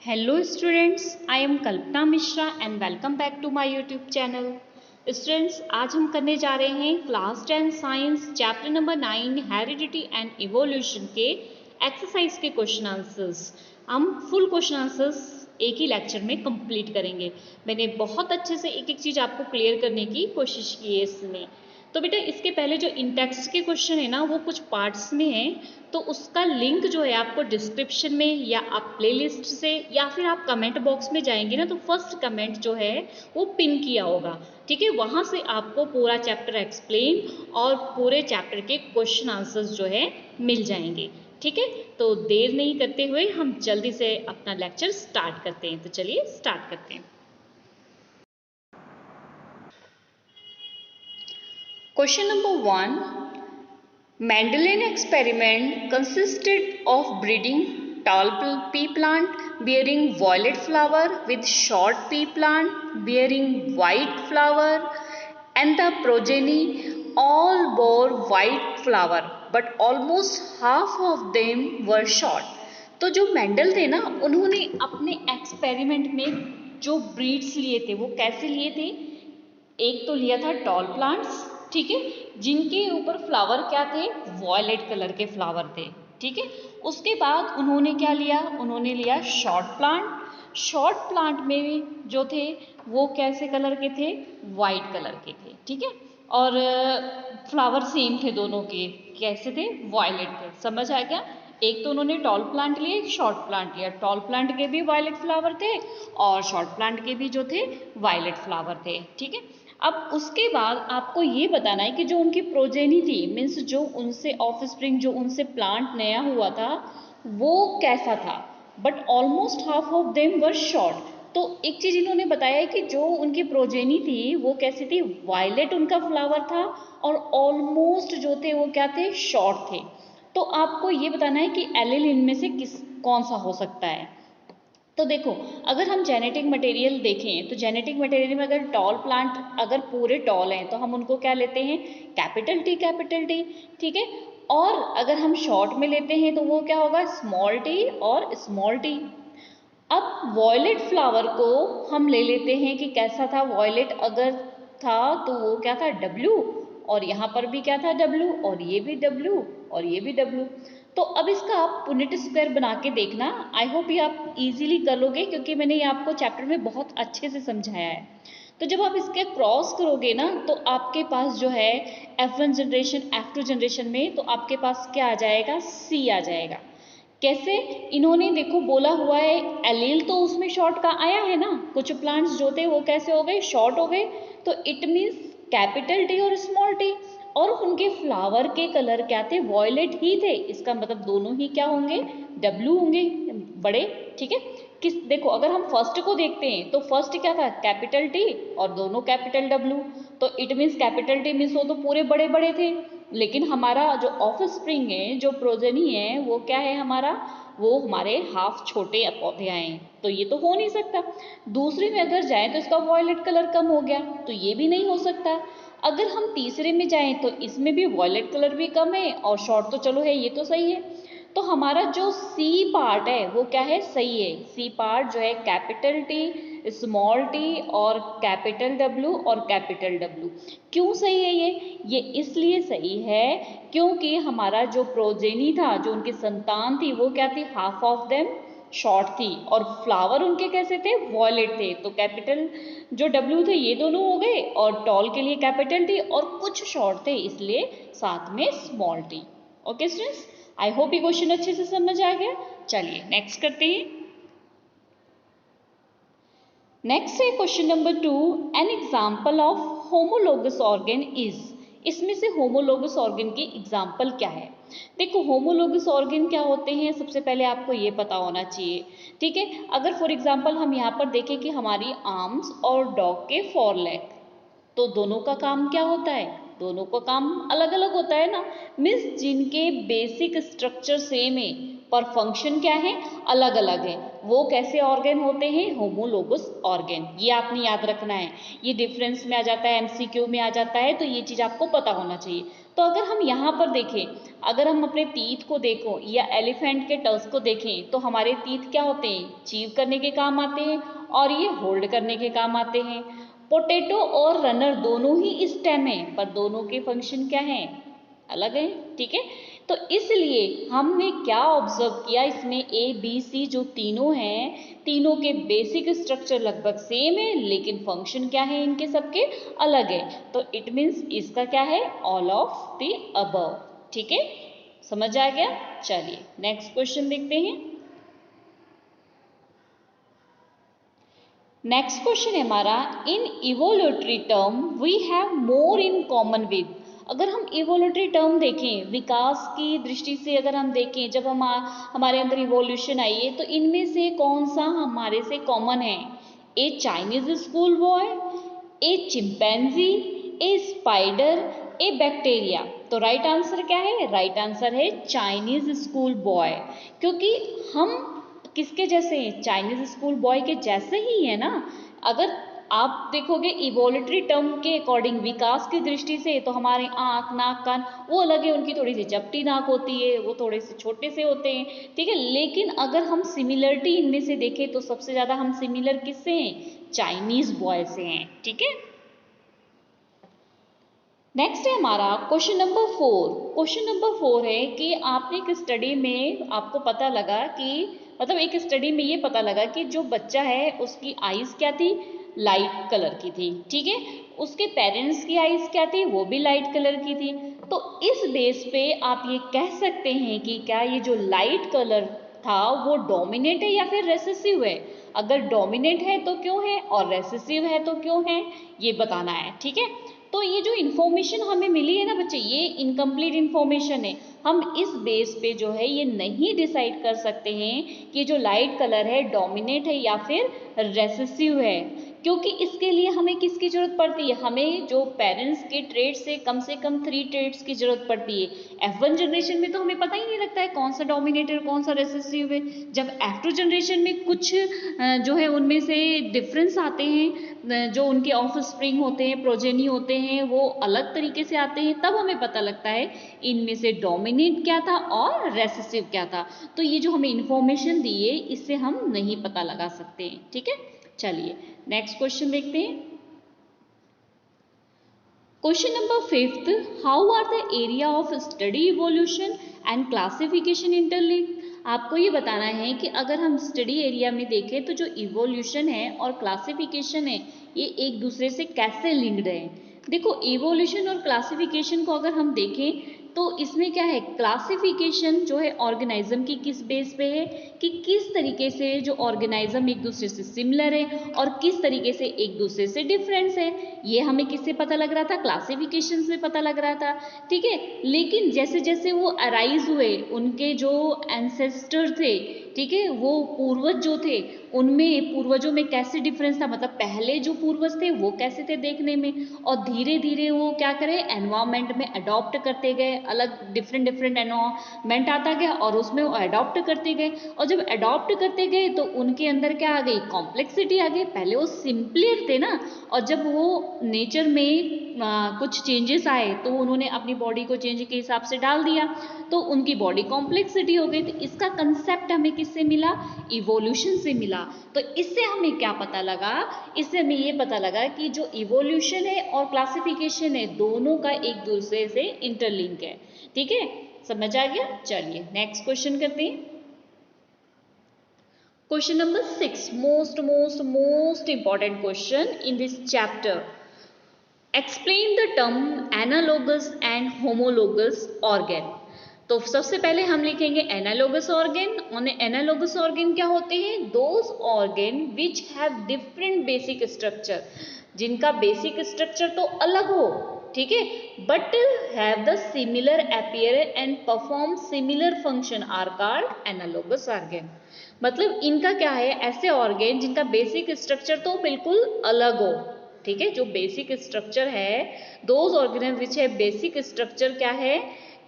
Hello students, I am Kalpana Mishra and welcome back to my YouTube channel. Students, आज हम करने जा रहे हैं class 10 science chapter number 9 heredity and evolution के एक्सरसाइज के क्वेश्चन आंसर्स। हम फुल क्वेश्चन आंसर्स एक ही लेक्चर में कंप्लीट करेंगे। मैंने बहुत अच्छे से एक एक चीज़ आपको क्लियर करने की कोशिश की है इसमें। तो बेटा इसके पहले जो इन टेक्स्ट के क्वेश्चन है ना वो कुछ पार्ट्स में है, तो उसका लिंक जो है आपको डिस्क्रिप्शन में या आप प्लेलिस्ट से या फिर आप कमेंट बॉक्स में जाएंगे ना तो फर्स्ट कमेंट जो है वो पिन किया होगा, ठीक है। वहाँ से आपको पूरा चैप्टर एक्सप्लेन और पूरे चैप्टर के क्वेश्चन आंसर्स जो है मिल जाएंगे, ठीक है। तो देर नहीं करते हुए हम जल्दी से अपना लेक्चर स्टार्ट करते हैं। तो चलिए स्टार्ट करते हैं। Question number 1. Mendelian experiment consisted of breeding tall pea plant bearing violet flower with short pea plant bearing white flower, and the progeny all bore white flower but almost half of them were short. तो जो Mendel थे ना उन्होंने अपने experiment में जो breeds लिए थे वो कैसे लिए थे। एक तो लिया था टॉल प्लांट्स, ठीक है, जिनके ऊपर फ्लावर क्या थे, वॉयलेट कलर के फ्लावर थे, ठीक है। उसके बाद उन्होंने क्या लिया, उन्होंने लिया शॉर्ट प्लांट। शॉर्ट प्लांट में जो थे वो कैसे कलर के थे, वाइट कलर के थे, ठीक है। और फ्लावर सेम थे दोनों के, कैसे थे, वॉयलेट थे। समझ आ गया। एक तो उन्होंने टॉल प्लांट लिए, एक शॉर्ट प्लांट लिया। टॉल प्लांट के भी वायलेट फ्लावर थे और शॉर्ट प्लांट के भी जो थे वायलेट फ्लावर थे, ठीक है। अब उसके बाद आपको ये बताना है कि जो उनकी प्रोजेनी थी, मीन्स जो उनसे ऑफस्प्रिंग, जो उनसे प्लांट नया हुआ था वो कैसा था। But almost half of them were short. तो एक चीज इन्होंने बताया है कि जो उनकी प्रोजेनी थी वो कैसी थी, वायलेट उनका फ्लावर था और ऑलमोस्ट जो थे वो क्या थे, शॉर्ट थे। तो आपको ये बताना है कि एलील इनमें से कौन सा हो सकता है। तो देखो, अगर हम जेनेटिक मटेरियल देखें तो जेनेटिक मटेरियल में अगर टॉल प्लांट अगर पूरे टॉल हैं तो हम उनको क्या लेते हैं, कैपिटल टी, ठीक है। और अगर हम शॉर्ट में लेते हैं तो वो क्या होगा, स्मॉल टी और स्मॉल टी। अब वॉयलेट फ्लावर को हम ले लेते हैं कि कैसा था, वॉयलेट अगर था तो वो क्या था, डब्ल्यू, और यहाँ पर भी क्या था, डब्ल्यू, और ये भी डब्ल्यू और ये भी डब्ल्यू। तो अब इसका आप पुनेट स्क्वायर बना के देखना। आई होप ये आप इजीली कर लोगे क्योंकि मैंने ये आपको चैप्टर में बहुत अच्छे से समझाया है। तो जब आप इसके क्रॉस करोगे ना तो आपके पास जो है F1 जनरेशन F2 जनरेशन में तो आपके पास क्या आ जाएगा, C आ जाएगा। कैसे, इन्होंने देखो बोला हुआ है एलील तो उसमें शॉर्ट का आया है ना, कुछ प्लांट्स जो थे वो कैसे हो गए, शॉर्ट हो गए। तो इट मीन्स कैपिटल टी और स्मॉल टी, और उनके फ्लावर के कलर क्या थे, वॉयलेट ही थे। इसका मतलब दोनों ही क्या होंगे, डब्लू होंगे, बड़े, ठीक है। किस देखो, अगर हम फर्स्ट को देखते हैं तो फर्स्ट क्या था, कैपिटल टी और दोनों कैपिटल डब्लू। तो it means capital T means वो तो पूरे बड़े बड़े थे, लेकिन हमारा जो ऑफ स्प्रिंग है, जो प्रोजेनी है, वो क्या है हमारा, वो हमारे हाफ छोटे पौधे आए हैं। तो ये तो हो नहीं सकता। दूसरे में अगर जाए तो इसका वॉयलेट कलर कम हो गया, तो ये भी नहीं हो सकता। अगर हम तीसरे में जाएं तो इसमें भी वॉयलेट कलर भी कम है और शॉर्ट तो चलो है, ये तो सही है। तो हमारा जो सी पार्ट है वो क्या है, सही है। सी पार्ट जो है कैपिटल टी, स्मॉल टी और कैपिटल डब्ल्यू और कैपिटल डब्ल्यू। क्यों सही है ये इसलिए सही है क्योंकि हमारा जो प्रोजेनी था, जो उनकी संतान थी, वो क्या थी, हाफ ऑफ देम शॉर्ट थी और फ्लावर उनके कैसे थे, वॉयलेट थे। तो कैपिटल जो डब्ल्यू थे ये दोनों हो गए और टॉल के लिए कैपिटल टी और कुछ शॉर्ट थे इसलिए साथ में small T. Okay students, I hope ये क्वेश्चन अच्छे से समझ आ गया। चलिए नेक्स्ट करते हैं। नेक्स्ट है question number 2, an example of homologous organ is. इसमें से होमोलोगस ऑर्गन की एग्जाम्पल क्या है। देखो, होमोलोगस ऑर्गन क्या होते हैं, सबसे पहले आपको ये पता होना चाहिए, ठीक है। अगर फॉर एग्जाम्पल हम यहाँ पर देखें कि हमारी आर्म्स और डॉग के 4 लेग, तो दोनों का काम क्या होता है, दोनों का काम अलग अलग होता है ना। मीन्स जिनके बेसिक स्ट्रक्चर सेम है पर फंक्शन क्या है, अलग अलग है, वो कैसे ऑर्गन होते हैं, होमोलोगस ऑर्गन। ये आपने याद रखना है, ये डिफरेंस में आ जाता है, एमसीक्यू में आ जाता है, तो ये चीज आपको पता होना चाहिए। तो अगर हम यहाँ पर देखें, अगर हम अपने टीथ को देखो या एलिफेंट के टर्स को देखें तो हमारे टीथ क्या होते हैं, चीव करने के काम आते हैं और ये होल्ड करने के काम आते हैं। पोटैटो और रनर दोनों ही स्टेम है, पर दोनों के फंक्शन क्या हैं, अलग है। ठीक है, तो इसलिए हमने क्या ऑब्जर्व किया, इसमें ए बी सी जो तीनों हैं, तीनों के बेसिक स्ट्रक्चर लगभग सेम है, लेकिन फंक्शन क्या है इनके सबके अलग है। तो इट मीन्स इसका क्या है, ऑल ऑफ द अबव। ठीक है, समझ आ गया। चलिए नेक्स्ट क्वेश्चन देखते हैं। नेक्स्ट क्वेश्चन है हमारा, in evolutionary term we have more in common with. अगर हम इवोल्यूटरी टर्म देखें, विकास की दृष्टि से अगर हम देखें, जब हमारे अंदर इवोल्यूशन आई है, तो इनमें से कौन सा हमारे से कॉमन है, ए चाइनीज स्कूल बॉय, ए चिंपैंजी, ए स्पाइडर, ए बैक्टीरिया। तो राइट आंसर क्या है, राइट आंसर है चाइनीज स्कूल बॉय, क्योंकि हम किसके जैसे हैं, चाइनीज स्कूल बॉय के जैसे ही है ना। अगर आप देखोगे इवोल्यूटरी टर्म के अकॉर्डिंग, विकास की दृष्टि से, तो हमारे आँख नाक कान वो अलग है, उनकी थोड़ी सी चपटी नाक होती है, वो थोड़े से छोटे से होते हैं। ठीक है, लेकिन अगर हम सिमिलरिटी इनमें से देखें तो सबसे ज़्यादा हम सिमिलर किससे हैं, चाइनीज बॉय से हैं। ठीक है, नेक्स्ट है हमारा क्वेश्चन नंबर 4। क्वेश्चन नंबर 4 है कि आपने एक स्टडी में आपको पता लगा कि, मतलब एक स्टडी में ये पता लगा कि जो बच्चा है उसकी आईज क्या थी, लाइट कलर की थी। ठीक है, उसके पेरेंट्स की आईज क्या थी, वो भी लाइट कलर की थी। तो इस बेस पे आप ये कह सकते हैं कि क्या ये जो लाइट कलर था वो डोमिनेट है या फिर रेसेसिव है। अगर डोमिनेट है तो क्यों है, और रेसेसिव है तो क्यों है, ये बताना है। ठीक है, तो ये जो इन्फॉर्मेशन हमें मिली है ना बच्चे, ये इनकम्प्लीट इन्फॉर्मेशन है। हम इस बेस पे जो है ये नहीं डिसाइड कर सकते हैं कि जो लाइट कलर है डोमिनेट है या फिर रेसेसिव है, क्योंकि इसके लिए हमें किसकी जरूरत पड़ती है, हमें जो पेरेंट्स के ट्रेड से कम 3 ट्रेड्स की जरूरत पड़ती है। F1 जनरेशन में तो हमें पता ही नहीं लगता है कौन सा डोमिनेट है कौन सा रेसेसिव है। जब F2 जनरेशन में कुछ जो है उनमें से डिफरेंस आते हैं, जो उनके ऑफ स्प्रिंग होते हैं, प्रोजेनी होते हैं, वो अलग तरीके से आते हैं, तब हमें पता लगता है इनमें से डोमिनेट क्या था और रेसेसिव क्या था। तो ये जो हमें इंफॉर्मेशन दी है इससे हम नहीं पता लगा सकते हैं। ठीक है, चलिए नेक्स्ट क्वेश्चन देखते हैं। Question number 5, how are the area of study evolution and classification interlinked. आपको ये बताना है कि अगर हम स्टडी एरिया में देखें तो जो इवोल्यूशन है और क्लासिफिकेशन है ये एक दूसरे से कैसे लिंक्ड है। देखो इवोल्यूशन और क्लासिफिकेशन को अगर हम देखें तो इसमें क्या है, क्लासिफिकेशन जो है ऑर्गेनाइज्म की किस बेस पे है कि किस तरीके से जो ऑर्गेनाइज्म एक दूसरे से सिमिलर है और किस तरीके से एक दूसरे से डिफरेंस है, ये हमें किससे पता लग रहा था, क्लासिफिकेशन से पता लग रहा था। ठीक है, लेकिन जैसे जैसे वो अराइज हुए, उनके जो एंसेस्टर थे, ठीक है, वो पूर्वज जो थे, उनमें पूर्वजों में कैसे डिफरेंस था, मतलब पहले जो पूर्वज थे वो कैसे थे देखने में, और धीरे धीरे वो क्या करे, एनवायरमेंट में अडॉप्ट करते गए, अलग डिफरेंट एनवायरमेंट आता गया और उसमें वो अडॉप्ट करते गए, और जब अडॉप्ट करते गए तो उनके अंदर क्या आ गई, कॉम्प्लेक्सिटी आ गई। पहले वो सिंपलर थे ना, और जब वो नेचर में कुछ चेंजेस आए तो उन्होंने अपनी बॉडी को चेंज के हिसाब से डाल दिया, तो उनकी बॉडी कॉम्प्लेक्सिटी हो गई। तो इसका कंसेप्ट हमें किससे मिला, इवोल्यूशन से मिला। तो इससे हमें क्या पता लगा, इससे हमें ये पता लगा कि जो इवोल्यूशन है और क्लासिफिकेशन है दोनों का एक दूसरे से इंटरलिंक है। ठीक है, समझ आ गया। चलिए नेक्स्ट क्वेश्चन करते हैं। Question number 6, most important question in this chapter. Explain the term analogous and homologous organ. तो सबसे पहले हम लिखेंगे एनालोगस ऑर्गेन। और एनालोगस ऑर्गेन क्या होते हैं, those organ which have different basic structure, जिनका बेसिक स्ट्रक्चर तो अलग हो, ठीक है, but have the similar appearance and perform similar function are called analogous organ. मतलब इनका क्या है, ऐसे ऑर्गेन जिनका बेसिक स्ट्रक्चर तो बिल्कुल अलग हो। ठीक है, जो बेसिक स्ट्रक्चर है, दोज ऑर्गेन विच है बेसिक स्ट्रक्चर क्या है,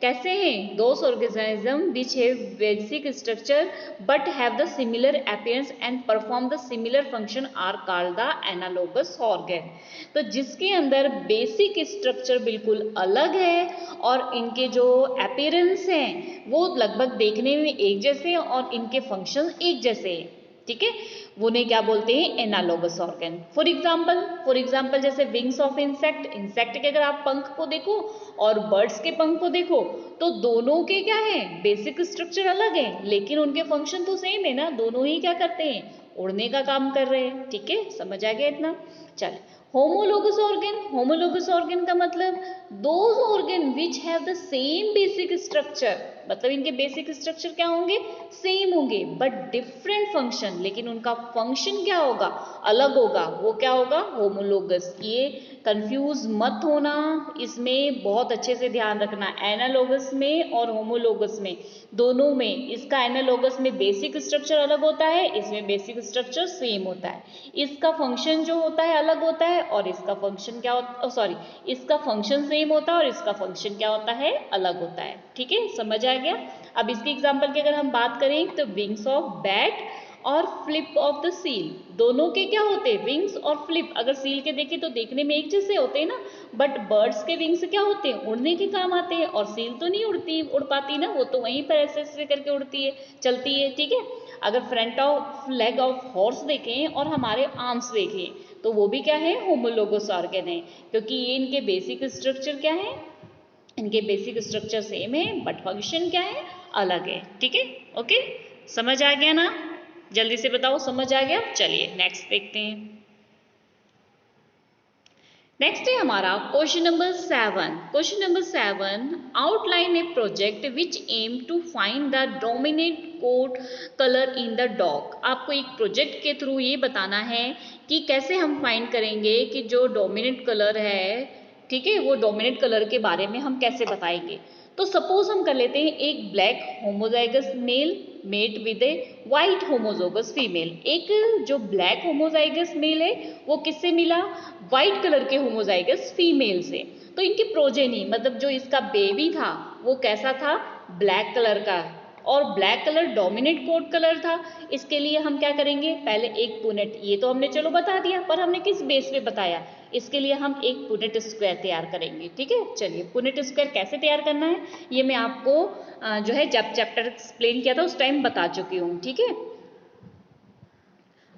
कैसे हैं? Those organism which have basic structure but have the similar appearance and perform the similar function are called the analogous organ. तो जिसके अंदर बेसिक स्ट्रक्चर बिल्कुल अलग है और इनके जो अपीयरेंस हैं वो लगभग देखने में एक जैसे हैं और इनके फंक्शन एक जैसे हैं, ठीक है, उन्हें क्या बोलते हैं? Analogous organ. फॉर एग्जाम्पल जैसे विंग्स ऑफ इंसेक्ट के अगर आप पंख को देखो और बर्ड्स के पंख को देखो तो दोनों के क्या है? बेसिक स्ट्रक्चर अलग है लेकिन उनके फंक्शन तो सेम है ना, दोनों ही क्या करते हैं? उड़ने का काम कर रहे हैं, ठीक है, समझ आ गया इतना? चल, होमोलोगस ऑर्गन का मतलब those organ which have the same basic structure, मतलब इनके बेसिक स्ट्रक्चर क्या होंगे? सेम होंगे बट डिफरेंट फंक्शन, लेकिन उनका फंक्शन क्या होगा? अलग होगा। वो क्या होगा? होमोलोगस। ये कंफ्यूज मत होना, इसमें बहुत अच्छे से ध्यान रखना। एनालोगस में और होमोलोगस में दोनों में, इसका एनालोगस में बेसिक स्ट्रक्चर अलग होता है, इसमें बेसिक स्ट्रक्चर सेम होता है। इसका फंक्शन जो होता है अलग होता है और इसका फंक्शन क्या होता, सॉरी, इसका फंक्शन सेम होता है और इसका फंक्शन क्या होता है? अलग होता है, ठीक है, समझ आ गया? अब इसके एग्जाम्पल की अगर हम बात करें तो विंग्स ऑफ बैट और फ्लिप ऑफ द सील, दोनों के क्या होते हैं? विंग्स और फ्लिप। अगर सील के देखें तो देखने में एक जैसे होते हैं ना, बट बर्ड्स के विंग्स क्या होते हैं? उड़ने के काम आते हैं और सील तो नहीं उड़ पाती ना, वो तो वहीं पर ऐसे ऐसे करके उड़ती है, चलती है, ठीक है। अगर front of leg of horse देखें और हमारे आर्म्स देखें तो वो भी क्या है? होमोलोगस ऑर्गन है, क्योंकि ये इनके बेसिक स्ट्रक्चर क्या है? इनके बेसिक स्ट्रक्चर सेम है बट फंक्शन क्या है? अलग है, ठीक है, ओके, समझ आ गया ना? जल्दी से बताओ, समझ आ गया? चलिए नेक्स्ट देखते हैं। नेक्स्ट है हमारा question number 7। Question number 7, outline a project which aim to find the dominate code colour in the dog. आपको एक प्रोजेक्ट के थ्रू ये बताना है कि कैसे हम फाइंड करेंगे कि जो डोमिनेट कलर है, ठीक है, वो डोमिनेट कलर के बारे में हम कैसे बताएंगे। तो सपोज हम कर लेते हैं एक black homozygous male mate with a white homozygous female. एक जो ब्लैक होमोजाइगस मेल है वो किससे मिला? वाइट कलर के होमोजाइगस फीमेल से। तो इनकी प्रोजेनी, मतलब जो इसका बेबी था वो कैसा था? ब्लैक कलर का, और black colour dominate code colour था। इसके लिए हम क्या करेंगे? पहले एक पुनेट, ये तो हमने चलो बता दिया, पर हमने किस बेस पे बताया? इसके लिए हम एक पुनेट स्क्वायर तैयार करेंगे, ठीक है। चलिए, पुनेट स्क्वायर कैसे तैयार करना है ये मैं आपको जो है जब चैप्टर एक्सप्लेन किया था उस टाइम बता चुकी हूँ, ठीक है।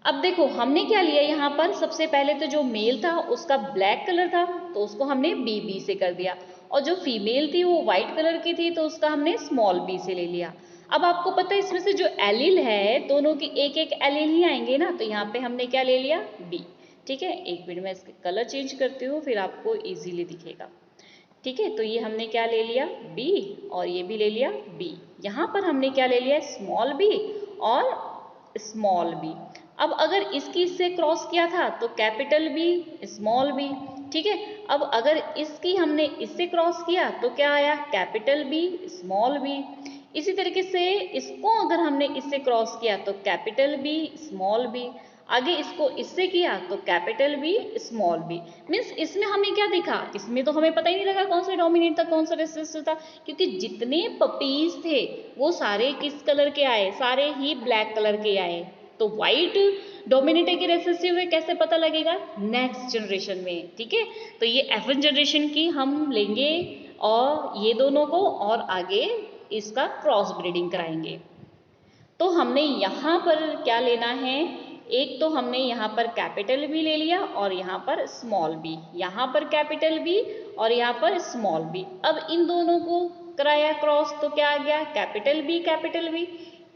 अब देखो हमने क्या लिया यहाँ पर, सबसे पहले तो जो मेल था उसका ब्लैक कलर था तो उसको हमने बी से कर दिया, और जो फीमेल थी वो व्हाइट कलर की थी तो उसका हमने स्मॉल बी से ले लिया। अब आपको पता है इसमें से जो एलील है दोनों की एक एक एलील ही आएंगे ना, तो यहाँ पे हमने क्या ले लिया? बी, ठीक है। एक मिनट में इसके कलर चेंज करती हूँ फिर आपको इजीली दिखेगा, ठीक है। तो ये हमने क्या ले लिया? बी, और ये भी ले लिया बी। यहाँ पर हमने क्या ले लिया? स्मॉल बी और स्मॉल बी। अब अगर इसकी इससे क्रॉस किया था तो कैपिटल बी स्मॉल बी, ठीक है। अब अगर इसकी हमने इससे क्रॉस किया तो क्या आया? Capital B small B. इसी तरीके से इसको अगर हमने इससे क्रॉस किया तो कैपिटल बी स्मॉल बी। आगे इसको इससे किया तो capital B small B. Means इसमें हमें क्या दिखा? इसमें तो हमें पता ही नहीं लगा कौन सा डोमिनेट था कौन सा रेसिस्टिव था, क्योंकि जितने पपीज थे वो सारे किस कलर के आए? सारे ही ब्लैक कलर के आए। तो व्हाइट डोमिनेट है कि रेसिस्टिव है कैसे पता लगेगा? नेक्स्ट जनरेशन में, ठीक है। तो ये F1 जनरेशन की हम लेंगे और ये दोनों को, और आगे इसका क्रॉस ब्रीडिंग कराएंगे। तो हमने यहाँ पर क्या लेना है? एक तो हमने यहाँ पर कैपिटल बी ले लिया और यहाँ पर स्मॉल बी, यहाँ पर कैपिटल बी और यहाँ पर स्मॉल बी। अब इन दोनों को कराया क्रॉस तो क्या आ गया? Capital B capital B.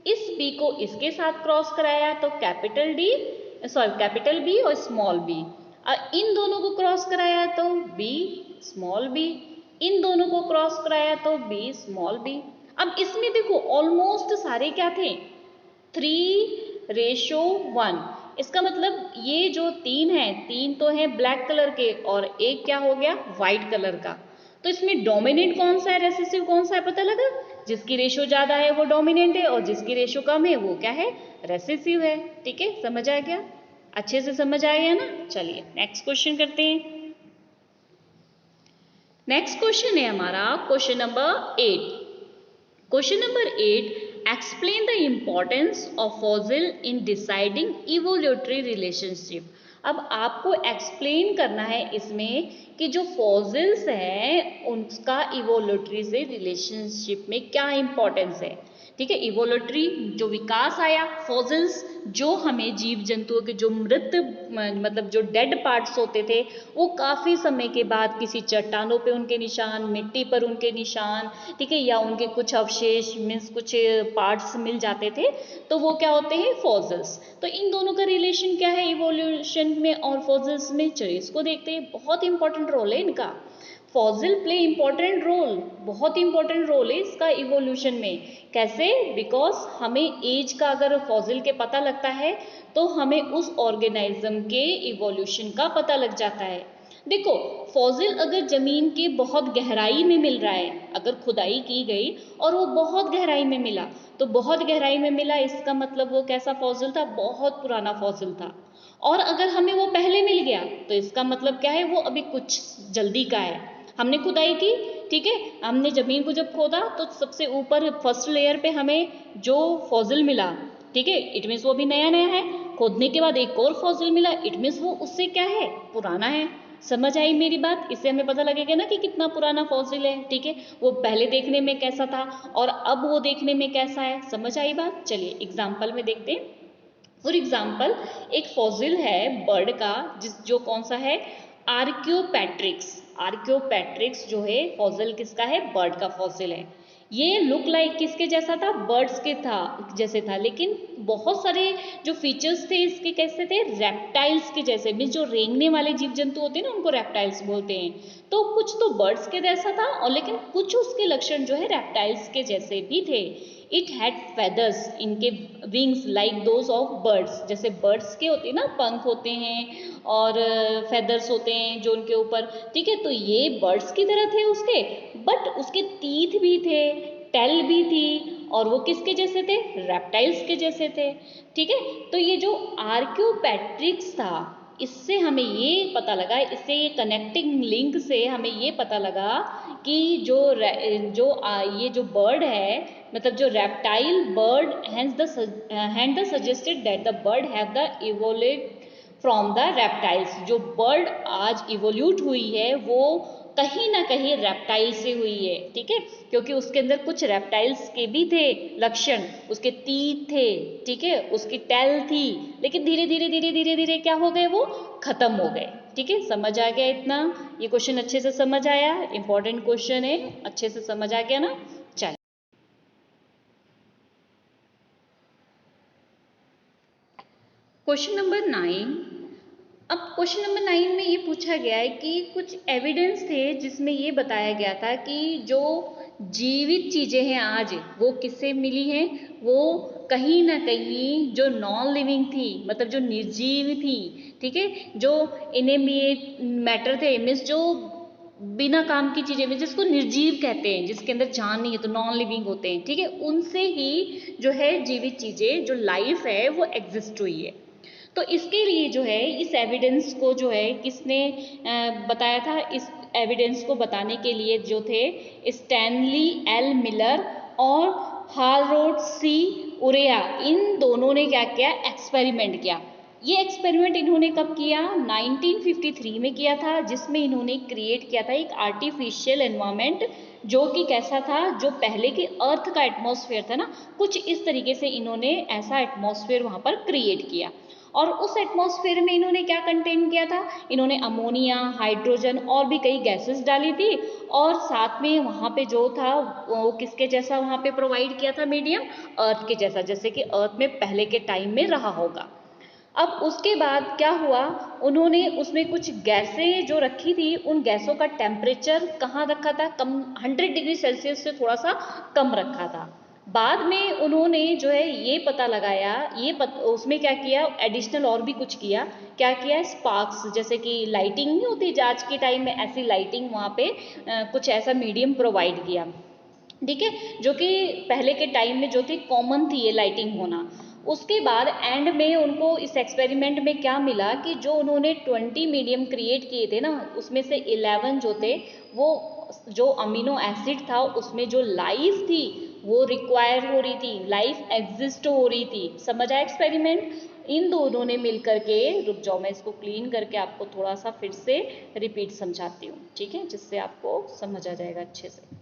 इस बी को इसके साथ क्रॉस कराया तो कैपिटल बी और स्मॉल बी। इन दोनों को क्रॉस कराया तो बी स्मॉल बी, इन दोनों को क्रॉस कराया तो बी स्मॉल बी। अब इसमें देखो ऑलमोस्ट सारे क्या थे? 3:1। इसका मतलब ये जो तीन है, तीन तो है ब्लैक कलर के और एक क्या हो गया? व्हाइट कलर का। तो इसमें डोमिनेंट कौन सा है, रेसेसिव कौन सा है? पता लगा? जिसकी रेशो ज्यादा है वो डोमिनेंट है और जिसकी रेशो कम है वो क्या है? रेसेसिव है, ठीक है। समझ आ गया? अच्छे से समझ आ गया ना? चलिए नेक्स्ट क्वेश्चन करते हैं। नेक्स्ट क्वेश्चन है हमारा question number 8। Question number 8, explain the importance of fossil in deciding evolutionary relationship. अब आपको एक्सप्लेन करना है इसमें कि जो फॉसिल्स हैं उनका इवोल्यूटरी से रिलेशनशिप में क्या इम्पोर्टेंस है। ठीक है, इवोल्यूटरी जो विकास आया, फॉसिल्स जो हमें जीव जंतुओं के जो मृत मतलब जो डेड पार्ट्स होते थे वो काफ़ी समय के बाद किसी चट्टानों पे उनके निशान, मिट्टी पर उनके निशान, ठीक है, या उनके कुछ अवशेष मीन्स कुछ पार्ट्स मिल जाते थे, तो वो क्या होते हैं, फॉसिल्स। तो इन दोनों का रिलेशन क्या है इवोल्यूशन में और फॉसिल्स में, चलिए इसको देखते हैं। बहुत इंपॉर्टेंट रोल है इनका। फॉसिल प्ले इंपॉर्टेंट रोल, बहुत इंपॉर्टेंट रोल है इसका इवोल्यूशन में। कैसे? बिकॉज हमें एज का अगर फॉसिल के पता लगता है तो हमें उस ऑर्गेनाइज्म के इवोल्यूशन का पता लग जाता है। देखो, फॉसिल अगर जमीन के बहुत गहराई में मिल रहा है, अगर खुदाई की गई और वो बहुत गहराई में मिला, तो बहुत गहराई में मिला इसका मतलब वो कैसा फॉसिल था, बहुत पुराना फॉसिल था। और अगर हमें वो पहले मिल गया तो इसका मतलब क्या है, वो अभी कुछ जल्दी का है। हमने खुदाई की, ठीक है, हमने जमीन को जब खोदा तो सबसे ऊपर फर्स्ट लेयर पे हमें जो फॉसिल मिला, ठीक है, इट मीन्स वो भी नया नया है। खोदने के बाद एक और फॉसिल मिला, इट मीन्स वो उससे क्या है, पुराना है। समझ आई मेरी बात? इससे हमें पता लगेगा ना कि कितना पुराना फॉसिल है। ठीक है, वो पहले देखने में कैसा था और अब वो देखने में कैसा है। समझ आई बात? चलिए एग्जाम्पल में देखते हैं। फॉर एग्जाम्पल, एक फॉसिल है बर्ड का, जो कौन सा है, आर्क्योपैट्रिक्स। आर्क्योपैट्रिक्स जो है फॉसिल किसका है, बर्ड का फॉसिल है। ये लुक लाइक किसके जैसा था, बर्ड्स के था जैसे था, लेकिन बहुत सारे जो फीचर्स थे इसके कैसे थे, रेप्टाइल्स के जैसे। मीन्स जो रेंगने वाले जीव जंतु होते हैं ना उनको रेप्टाइल्स बोलते हैं। तो कुछ तो बर्ड्स के जैसा था और लेकिन कुछ उसके लक्षण जो है रेप्टाइल्स के जैसे भी थे। इट हैड फेदर्स, इनके wings like those of birds, जैसे बर्ड्स के होते हैं ना, पंख होते हैं और फेदर्स होते हैं जो उनके ऊपर, ठीक है, तो ये बर्ड्स की तरह थे उसके, बट उसके टीथ भी थे, टेल भी थी, और वो किसके जैसे थे, रेप्टाइल्स के जैसे थे। ठीक है, तो ये जो आर्क्योपैट्रिक्स था, इससे हमें ये पता लगा, इससे ये कनेक्टिंग लिंक से हमें ये पता लगा कि ये जो बर्ड है, मतलब जो reptile bird, hand the suggested that the bird have the evolute from the reptiles. जो बर्ड आज इवोल्यूट हुई है वो कहीं ना कहीं रेप्टाइल से हुई है। ठीक है, क्योंकि उसके अंदर कुछ रेप्टाइल्स के भी थे लक्षण, उसके तीत थे, ठीक है, उसकी टेल थी, लेकिन धीरे धीरे धीरे धीरे धीरे क्या हो गए, वो खत्म हो गए। ठीक है, समझ आ गया इतना? ये क्वेश्चन अच्छे से समझ आया? इंपॉर्टेंट क्वेश्चन है, अच्छे से समझ आ गया ना? चल, क्वेश्चन नंबर 9। अब क्वेश्चन नंबर 9 में ये पूछा गया है कि कुछ एविडेंस थे जिसमें ये बताया गया था कि जो जीवित चीज़ें हैं आज वो किससे मिली हैं, वो कहीं ना कहीं जो नॉन लिविंग थी, मतलब जो निर्जीव थी, ठीक है, जो इनएनिमेट मैटर थे, मीन्स जो बिना काम की चीज़ें, जिसको निर्जीव कहते हैं, जिसके अंदर जान नहीं है, तो नॉन लिविंग होते हैं। ठीक है, उनसे ही जो है जीवित चीज़ें, जो लाइफ है वो एग्जिस्ट हुई है। तो इसके लिए जो है इस एविडेंस को जो है किसने बताया था, इस एविडेंस को बताने के लिए जो थे स्टैनली एल मिलर और हारोल्ड सी उरेया, इन दोनों ने क्या किया, एक्सपेरिमेंट किया। ये एक्सपेरिमेंट इन्होंने कब किया, 1953 में किया था, जिसमें इन्होंने क्रिएट किया था एक आर्टिफिशियल एनवायरनमेंट, जो कि कैसा था, जो पहले के अर्थ का एटमॉस्फेयर था ना, कुछ इस तरीके से इन्होंने ऐसा एटमॉस्फेयर वहाँ पर क्रिएट किया। और उस एटमॉस्फेयर में इन्होंने क्या कंटेन किया था, इन्होंने अमोनिया, हाइड्रोजन और भी कई गैसेस डाली थी, और साथ में वहाँ पे जो था वो किसके जैसा वहाँ पे प्रोवाइड किया था मीडियम, अर्थ के जैसा, जैसे कि अर्थ में पहले के टाइम में रहा होगा। अब उसके बाद क्या हुआ, उन्होंने उसमें कुछ गैसें जो रखी थी, उन गैसों का टेम्परेचर कहाँ रखा था, कम 100 डिग्री सेल्सियस से थोड़ा सा कम रखा था। बाद में उन्होंने जो है ये पता लगाया, उसमें क्या किया, एडिशनल और भी कुछ किया। क्या किया, स्पार्क्स, जैसे कि लाइटिंग नहीं होती आज के टाइम में, ऐसी लाइटिंग वहाँ पे कुछ ऐसा मीडियम प्रोवाइड किया। ठीक है, जो कि पहले के टाइम में जो थी कॉमन थी ये लाइटिंग होना। उसके बाद एंड में उनको इस एक्सपेरिमेंट में क्या मिला कि जो उन्होंने 20 मीडियम क्रिएट किए थे ना, उसमें से 11 जो थे वो जो अमीनो एसिड था उसमें जो लाइफ थी वो रिक्वायर हो रही थी, लाइफ एग्जिस्ट हो रही थी। समझ आया एक्सपेरिमेंट? इन दोनों ने मिल करके, रुक जाओ मैं इसको क्लीन करके आपको थोड़ा सा फिर से रिपीट समझाती हूँ, ठीक है, जिससे आपको समझ आ जाएगा अच्छे से।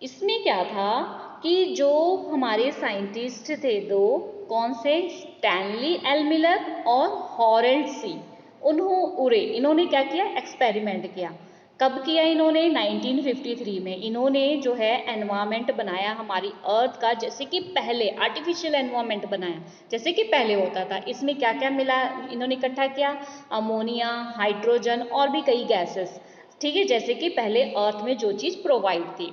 इसमें क्या था कि जो हमारे साइंटिस्ट थे दो, कौन से, स्टैनली एल मिलर और हॉरेल्ड सी उरे, इन्होंने क्या किया, एक्सपेरिमेंट किया। कब किया इन्होंने? 1953 में। इन्होंने जो है एनवायरमेंट बनाया हमारी अर्थ का, जैसे कि पहले आर्टिफिशियल एनवायरमेंट बनाया जैसे कि पहले होता था। इसमें क्या क्या मिला इन्होंने इकट्ठा किया, अमोनिया, हाइड्रोजन और भी कई गैसेस, ठीक है, जैसे कि पहले अर्थ में जो चीज़ प्रोवाइड थी।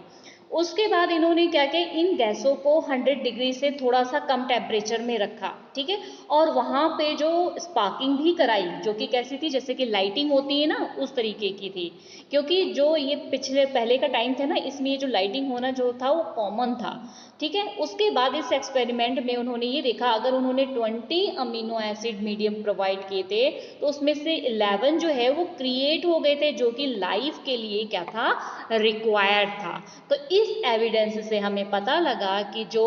उसके बाद इन्होंने क्या किया, इन गैसों को 100 डिग्री से थोड़ा सा कम टेम्परेचर में रखा, ठीक है, और वहाँ पे जो स्पार्किंग भी कराई, जो कि कैसी थी, जैसे कि लाइटिंग होती है ना, उस तरीके की थी। क्योंकि जो ये पहले का टाइम था ना, इसमें ये जो लाइटिंग होना जो था वो कॉमन था, ठीक है। उसके बाद इस एक्सपेरिमेंट में उन्होंने ये देखा, अगर उन्होंने 20 अमीनो एसिड मीडियम प्रोवाइड किए थे तो उसमें से 11 जो है वो क्रिएट हो गए थे, जो कि लाइफ के लिए क्या था, रिक्वायर्ड था। तो इस एविडेंस से हमें पता लगा कि जो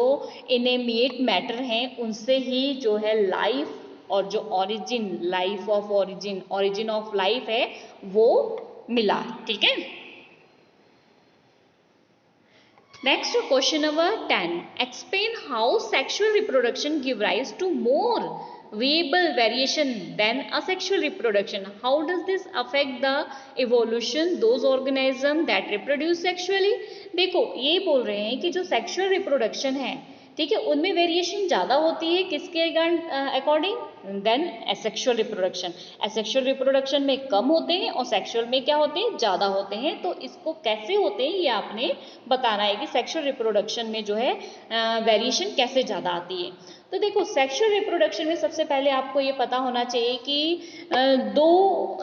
इनएनिमेट मैटर हैं उनसे ही जो है लाइफ और जो origin, life of origin, origin of life है वो मिला, ठीक है। Next, question number 10. Explain how sexual reproduction give rise to more viable variation than asexual reproduction. How does this affect the evolution those organisms that reproduce sexually? देखो ये बोल रहे हैं कि जो सेक्सुअल रिप्रोडक्शन है, ठीक है, उनमें वेरिएशन ज़्यादा होती है किसके according, then asexual reproduction. Asexual reproduction में कम होते हैं और सेक्सुअल में क्या होते हैं, ज़्यादा होते हैं। तो इसको कैसे होते हैं ये आपने बताना है कि सेक्सुअल रिप्रोडक्शन में जो है वेरिएशन कैसे ज़्यादा आती है। तो देखो सेक्सुअल रिप्रोडक्शन में सबसे पहले आपको ये पता होना चाहिए कि दो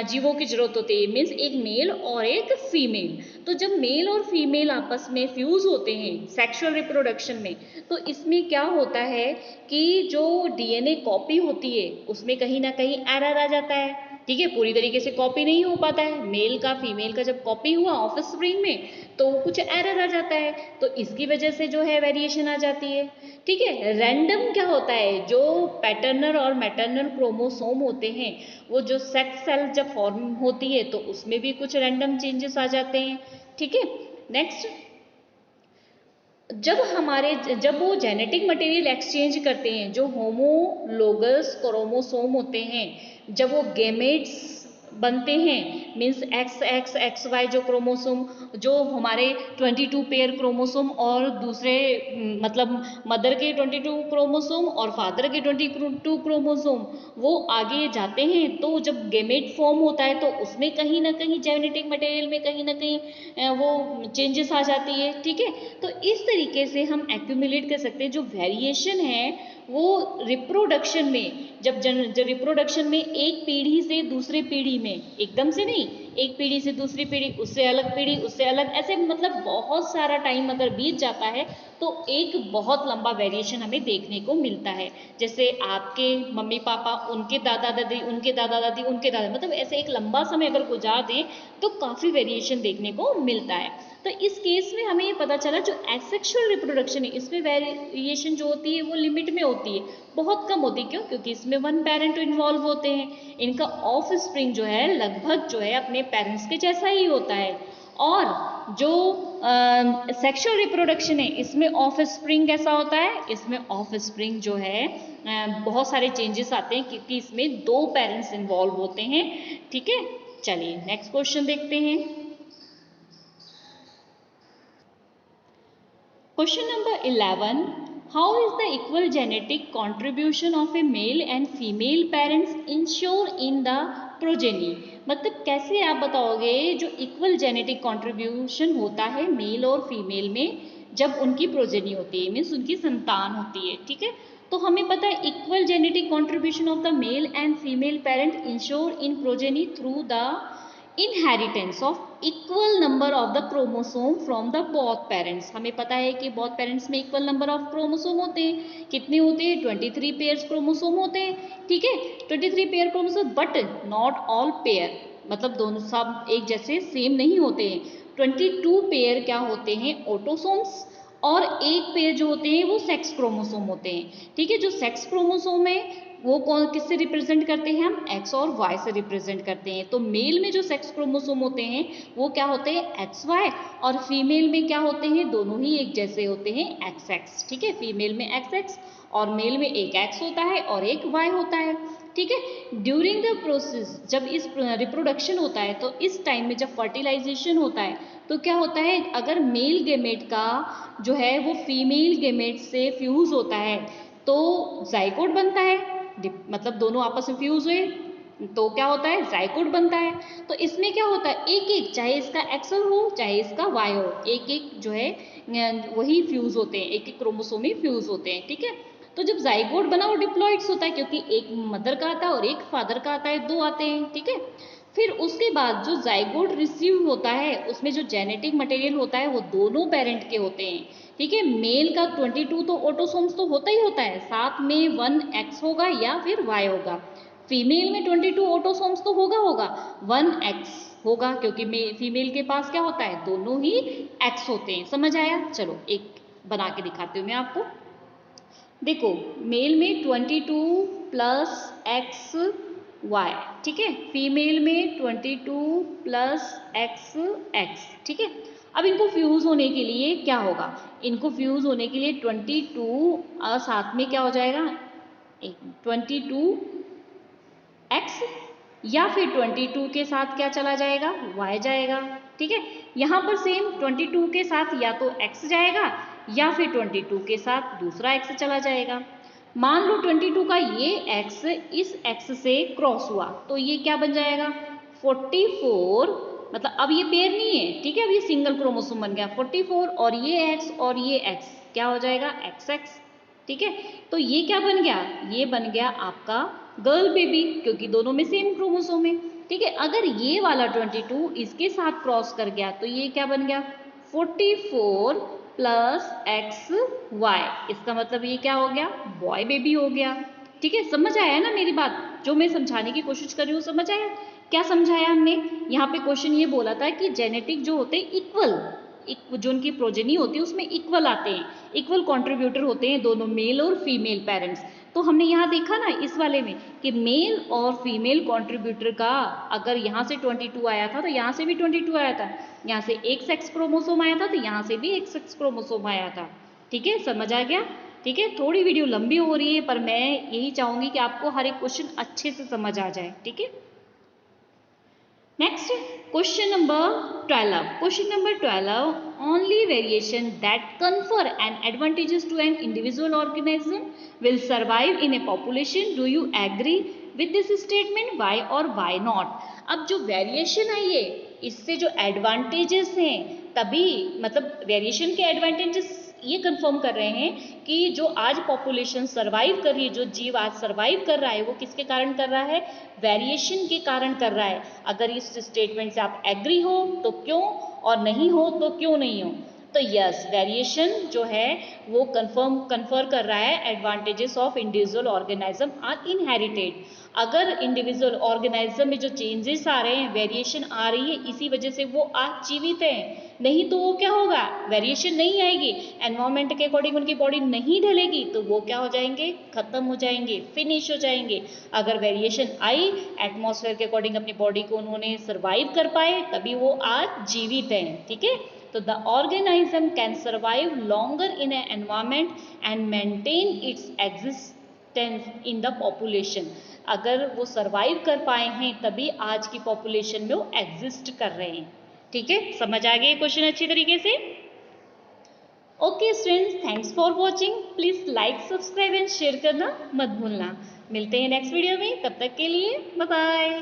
जीवों की जरूरत होती है, मीन्स एक मेल और एक फीमेल। तो जब मेल और फीमेल आपस में फ्यूज होते हैं सेक्सुअल रिप्रोडक्शन में, तो इसमें क्या होता है कि जो डीएनए कॉपी होती है उसमें कहीं ना कहीं एरर आ जाता है, ठीक है, पूरी तरीके से कॉपी नहीं हो पाता है। मेल का फीमेल का जब कॉपी हुआ ऑफस्प्रिंग में तो कुछ एरर आ जाता है, तो इसकी वजह से जो है वेरिएशन आ जाती है, ठीक है। रैंडम क्या होता है, जो पैटर्नल और मैटर्नल क्रोमोसोम होते हैं वो जो सेक्स सेल जब फॉर्म होती है तो उसमें भी कुछ रैंडम चेंजेस आ जाते हैं, ठीक है। नेक्स्ट, जब वो जेनेटिक मटेरियल एक्सचेंज करते हैं, जो होमोलोगस क्रोमोसोम होते हैं, जब वो गेमेट्स बनते हैं, means X X X Y जो क्रोमोसोम, जो हमारे 22 पेयर क्रोमोसोम और दूसरे मतलब मदर के 22 क्रोमोसोम और फादर के 22 क्रोमोसोम वो आगे जाते हैं, तो जब गेमेट फॉर्म होता है तो उसमें कहीं ना कहीं जेनेटिक मटेरियल में कहीं ना कहीं वो चेंजेस आ जाती है, ठीक है। तो इस तरीके से हम एक्यूमुलेट कर सकते हैं जो वेरिएशन है वो रिप्रोडक्शन में, जब रिप्रोडक्शन में एक पीढ़ी से दूसरी पीढ़ी में, एकदम से नहीं, एक पीढ़ी से दूसरी पीढ़ी, उससे अलग पीढ़ी, उससे अलग, ऐसे मतलब बहुत सारा टाइम अगर बीत जाता है तो एक बहुत लंबा वेरिएशन हमें देखने को मिलता है। जैसे आपके मम्मी पापा, उनके दादा दादी, उनके दादा दादी, उनके दादा, मतलब ऐसे एक लंबा समय अगर गुजार दें तो काफ़ी वेरिएशन देखने को मिलता है। तो इस केस में हमें ये पता चला जो एसेक्सुअल रिप्रोडक्शन है इसमें वेरिएशन जो होती है वो लिमिट में होती है, बहुत कम होती है। क्यों? क्योंकि इसमें वन पेरेंट इन्वॉल्व होते हैं, इनका ऑफ स्प्रिंग जो है लगभग जो है अपने पेरेंट्स के जैसा ही होता है। और जो सेक्सुअल रिप्रोडक्शन है इसमें ऑफ स्प्रिंग कैसा होता है, इसमें ऑफ स्प्रिंग जो है बहुत सारे चेंजेस आते हैं क्योंकि इसमें दो पेरेंट्स इन्वॉल्व होते हैं, ठीक है। चलिए नेक्स्ट क्वेश्चन देखते हैं। Question number 11. How is the equal genetic contribution of a male and female parents ensure in the progeny? मतलब कैसे आप बताओगे जो इक्वल जेनेटिक कंट्रीब्यूशन होता है मेल और फीमेल में जब उनकी प्रोजेनी होती है, मीन्स उनकी संतान होती है, ठीक है। तो हमें पता है equal genetic contribution of the male and female parent ensure in progeny through the inheritance of equal number of the chromosome from the both parents. हमें पता है कि बोथ पेरेंट्स में इक्वल नंबर ऑफ क्रोमोसोम होते हैं। कितने होते हैं? 23 पेयर्स क्रोमोसोम होते हैं, ठीक है, 23 pair chromosome, but not all pair, मतलब दोनों सब एक जैसे सेम नहीं होते हैं। 22 पेयर क्या होते हैं? ऑटोसोम्स, और एक पेयर जो होते हैं वो सेक्स क्रोमोसोम होते हैं, ठीक है। जो सेक्स क्रोमोसोम है वो कौन किससे रिप्रेजेंट करते हैं? हम एक्स और वाई से रिप्रेजेंट करते हैं। तो मेल में जो सेक्स क्रोमोसोम होते हैं वो क्या होते हैं? एक्स वाई, और फीमेल में क्या होते हैं? दोनों ही एक जैसे होते हैं, एक्स एक्स, ठीक है। फीमेल में एक्स एक्स और मेल में एक एक्स होता है और एक वाई होता है, ठीक है। ड्यूरिंग द प्रोसेस, जब इस रिप्रोडक्शन होता है तो इस टाइम में जब फर्टिलाइजेशन होता है तो क्या होता है? अगर मेल गेमेट का जो है वो फीमेल गेमेट से फ्यूज होता है तो जाइगोट बनता है, मतलब दोनों आपस में फ्यूज हुए तो क्या होता है? जाइगोट बनता है। तो इसमें क्या होता है? एक एक, चाहे इसका एक्स हो चाहे इसका वाई हो, एक एक जो है वही फ्यूज होते हैं, एक एक क्रोमोसोम ही फ्यूज होते हैं, ठीक है। तो जब जाइगोट बना वो डिप्लॉइड्स होता है, क्योंकि एक मदर का आता है और एक फादर का आता है, दो आते हैं, ठीक है। फिर उसके बाद जो जाइगोट रिसीव होता है उसमें जो जेनेटिक मटेरियल होता है वो दोनों पेरेंट के होते हैं, ठीक है। मेल का 22 तो ऑटोसोम्स तो होता ही होता है, साथ में 1 एक्स होगा या फिर वाई होगा। फीमेल में 22 ऑटोसोम्स तो होगा 1 एक्स होगा, क्योंकि फीमेल के पास क्या होता है? दोनों ही एक्स होते हैं। समझ आया? चलो एक बना के दिखाती हूँ मैं आपको। देखो, मेल में 22 प्लस एक्स वाई, ठीक है। फीमेल में 22 प्लस एक्स एक्स, ठीक है। अब इनको फ्यूज होने के लिए क्या होगा? इनको फ्यूज होने के लिए 22 साथ में क्या हो जाएगा? 22 एक्स, या फिर 22 के साथ क्या चला जाएगा? y जाएगा, ठीक है। यहाँ पर सेम 22 के साथ या तो x जाएगा या फिर 22 के साथ दूसरा x चला जाएगा। मान लो 22 का ये x इस x से क्रॉस हुआ तो ये क्या बन जाएगा? 44, मतलब अब ये पेयर नहीं है, ठीक है, अब ये सिंगल क्रोमोसोम बन गया। 44 और ये x और ये x क्या हो जाएगा? XX, ठीक है। तो ये क्या बन गया? ये बन गया आपका गर्ल बेबी, क्योंकि दोनों में सेम क्रोमोसोम है, ठीक है। अगर ये वाला 22 इसके साथ क्रॉस कर गया तो ये क्या बन गया? 44 प्लस एक्स वाई, इसका मतलब ये क्या हो गया? बॉय बेबी हो गया, ठीक है। समझ आया ना मेरी बात? जो मैं समझाने की कोशिश कर रही हूँ, समझ आया? क्या समझाया हमने? यहाँ पे क्वेश्चन ये बोला था कि जेनेटिक जो होते हैं इक्वल, जो उनकी प्रोजेनी होती है उसमें इक्वल आते हैं, इक्वल कंट्रीब्यूटर होते हैं दोनों मेल और फीमेल पेरेंट्स। तो हमने यहाँ देखा ना इस वाले में कि मेल और फीमेल कंट्रीब्यूटर का अगर यहाँ से 22 आया था तो यहाँ से भी 22 आया था, यहाँ से एक सेक्स क्रोमोसोम आया था तो यहाँ से भी एक सेक्स क्रोमोसोम आया था, ठीक है। समझ आ गया? ठीक है, थोड़ी वीडियो लंबी हो रही है पर मैं यही चाहूंगी कि आपको हर एक क्वेश्चन अच्छे से समझ आ जाए, ठीक है। Next, question number 12. Question number 12. Only variation that confer an advantages to an individual organism will survive in a population. Do you agree with this statement? Why or why not? अब जो variation है इससे जो advantages हैं तभी, मतलब variation के advantages ये कंफर्म कर रहे हैं कि जो आज पॉपुलेशन सरवाइव कर रही है, जो जीव आज सरवाइव कर रहा है वो किसके कारण कर रहा है? वेरिएशन के कारण कर रहा है। अगर इस स्टेटमेंट से आप एग्री हो तो क्यों, और नहीं हो तो क्यों नहीं हो? तो यस, वेरिएशन जो है वो कन्फर कर रहा है advantages of individual organism are inherited. अगर इंडिविजुअल ऑर्गेनिज्म में जो चेंजेस आ रहे हैं, वेरिएशन आ रही है, इसी वजह से वो आज जीवित हैं। नहीं तो वो क्या होगा? वेरिएशन नहीं आएगी, एनवायरमेंट के अकॉर्डिंग उनकी बॉडी नहीं ढलेगी तो वो क्या हो जाएंगे? खत्म हो जाएंगे, फिनिश हो जाएंगे। अगर वेरिएशन आई, एटमॉस्फेयर के अकॉर्डिंग अपनी बॉडी को उन्होंने सर्वाइव कर पाए, तभी वो आज जीवित हैं, ठीक है। तो the organism can survive longer in A environment and maintain its existence in the population. अगर वो सर्वाइव कर पाए हैं तभी आज की पॉपुलेशन में वो एग्जिस्ट कर रहे हैं, ठीक है। समझ आ गया क्वेश्चन अच्छी तरीके से? Okay students, thanks for watching. Please like, subscribe and share करना मत भूलना। मिलते हैं नेक्स्ट वीडियो में, तब तक के लिए बाय बाय।